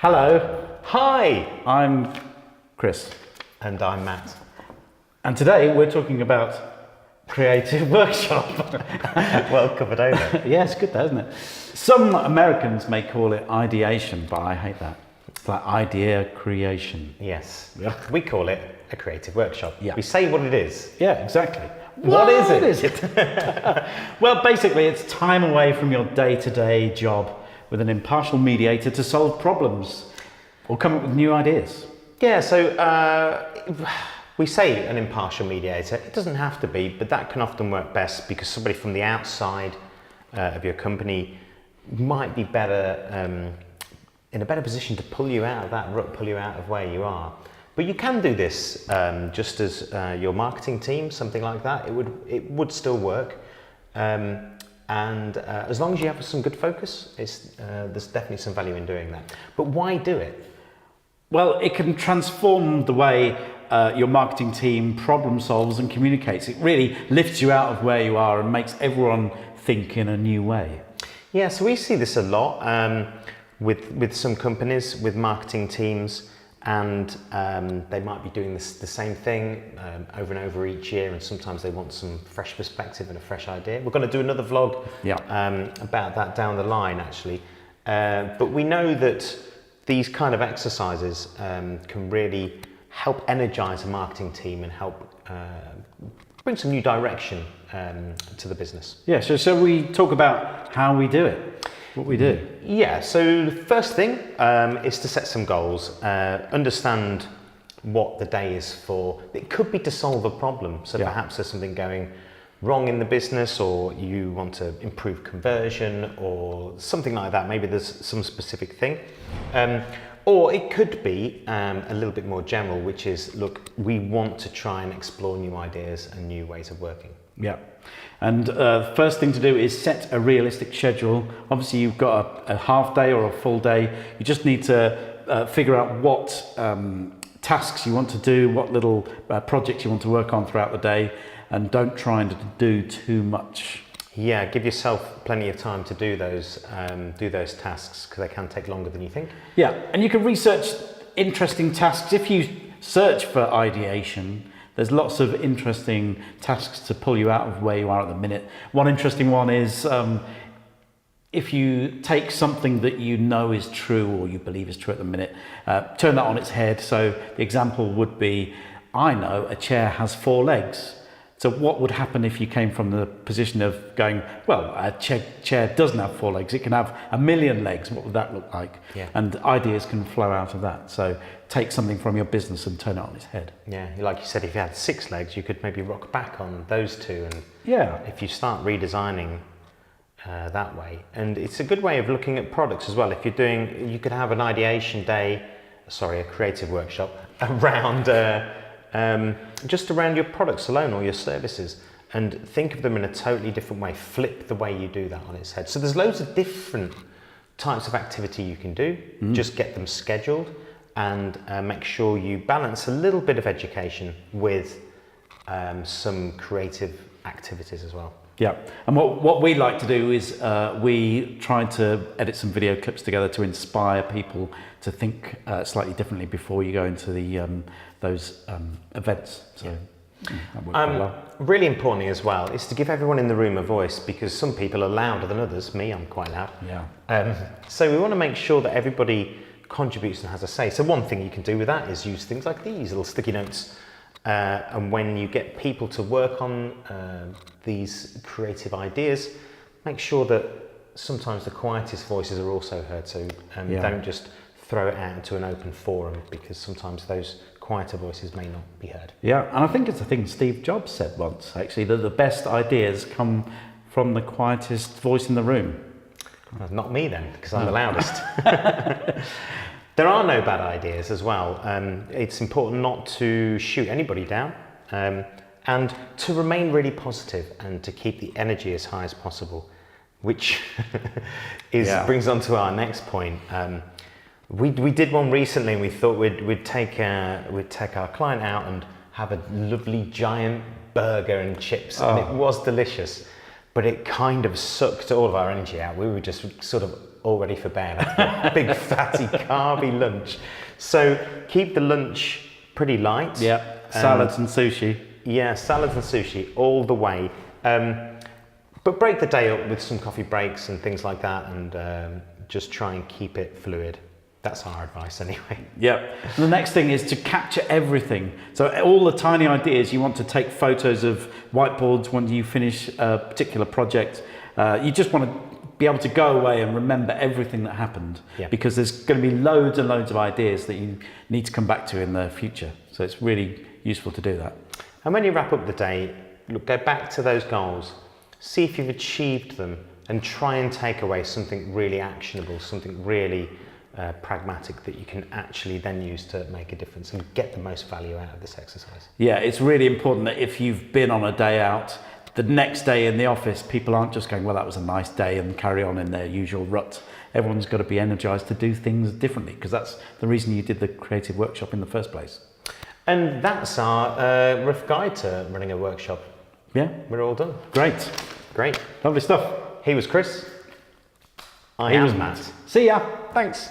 Hello, Hi! I'm Chris, And I'm Matt. and today we're talking about creative workshop. Well covered over. Yeah, it's good, though, isn't it? Some Americans may call it ideation, but I hate that. It's like idea creation. Yes. Yeah. We call it a creative workshop. Yeah. We say what it is. Yeah, exactly. What is it? Is it? Well, basically, it's time away from your day-to-day job with an impartial mediator to solve problems or come up with new ideas. Yeah, so we say an impartial mediator. It doesn't have to be, but that can often work best because somebody from the outside of your company might be better, in a better position to pull you out of that rut, pull you out of where you are. But you can do this just as your marketing team, something like that. It would still work. And as long as you have some good focus, there's definitely some value in doing that. But why do it? Well, it can transform the way your marketing team problem solves and communicates. It really lifts you out of where you are and makes everyone think in a new way. Yeah, so we see this a lot with some companies, with marketing teams, and they might be doing the same thing over and over each year, and sometimes they want some fresh perspective and a fresh idea. We're going to do another vlog about that down the line, actually. But we know that these kind of exercises can really help energize a marketing team and help bring some new direction to the business. Yeah, so we talk about how we do it, what we do. Yeah, so the first thing is to set some goals, understand what the day is for. It could be to solve a problem, so perhaps there's something going wrong in the business, or you want to improve conversion or something like that. Maybe there's some specific thing. Or it could be a little bit more general, which is, look, we want to try and explore new ideas and new ways of working. Yeah. And the first thing to do is set a realistic schedule. Obviously, you've got a half day or a full day. You just need to figure out what tasks you want to do, what little projects you want to work on throughout the day, and don't try and do too much. Yeah, give yourself plenty of time to do those tasks, because they can take longer than you think. Yeah, and you can research interesting tasks. If you search for ideation, there's lots of interesting tasks to pull you out of where you are at the minute. One interesting one is if you take something that you know is true or you believe is true at the minute, turn that on its head. So the example would be, I know a chair has 4 legs. So what would happen if you came from the position of going, well, a chair doesn't have 4 legs, it can have 1,000,000 legs, what would that look like? Yeah. And ideas can flow out of that. So take something from your business and turn it on its head. Yeah, like you said, if you had 6 legs, you could maybe rock back on those 2, and Yeah. if you start redesigning that way. And it's a good way of looking at products as well. If you're doing, you could have an ideation day, a creative workshop around just around your products alone or your services, and think of them in a totally different way. Flip the way you do that on its head. So there's loads of different types of activity you can do. Just get them scheduled and make sure you balance a little bit of education with some creative activities as well. Yeah, and what we like to do is we try to edit some video clips together to inspire people to think slightly differently before you go into those events. So that worked quite well. Really importantly as well is to give everyone in the room a voice, because some people are louder than others. Me, I'm quite loud. Yeah. So we want to make sure that everybody contributes and has a say. So one thing you can do with that is use things like these little sticky notes. And when you get people to work on these creative ideas, make sure that sometimes the quietest voices are also heard. So don't just throw it out into an open forum, because sometimes those quieter voices may not be heard. Yeah, and I think it's a thing Steve Jobs said once, actually, that the best ideas come from the quietest voice in the room. Well, not me then, because I'm the loudest. There are no bad ideas as well. It's important not to shoot anybody down, and to remain really positive and to keep the energy as high as possible, which brings on to our next point. We did one recently, and we thought we'd take our client out and have a lovely giant burger and chips, and it was delicious, but it kind of sucked all of our energy out. We were just sort of all ready for bed after a big fatty carby lunch. So keep the lunch pretty light. Yeah, salads and sushi. Yeah, salads and sushi all the way. But break the day up with some coffee breaks and things like that, and just try and keep it fluid. That's our advice anyway. Yep. The next thing is to capture everything. So all the tiny ideas, you want to take photos of whiteboards when you finish a particular project. You just want to be able to go away and remember everything that happened, because there's going to be loads and loads of ideas that you need to come back to in the future. So it's really useful to do that. And when you wrap up the day, look, go back to those goals, see if you've achieved them, and try and take away something really actionable, something really pragmatic that you can actually then use to make a difference and get the most value out of this exercise. Yeah, it's really important that if you've been on a day out, the next day in the office, people aren't just going, well, that was a nice day, and carry on in their usual rut. Everyone's got to be energized to do things differently, because that's the reason you did the creative workshop in the first place. And that's our rough guide to running a workshop. Yeah. We're all done. Great. Great. Lovely stuff. He was Chris. I am Matt. See ya. Thanks.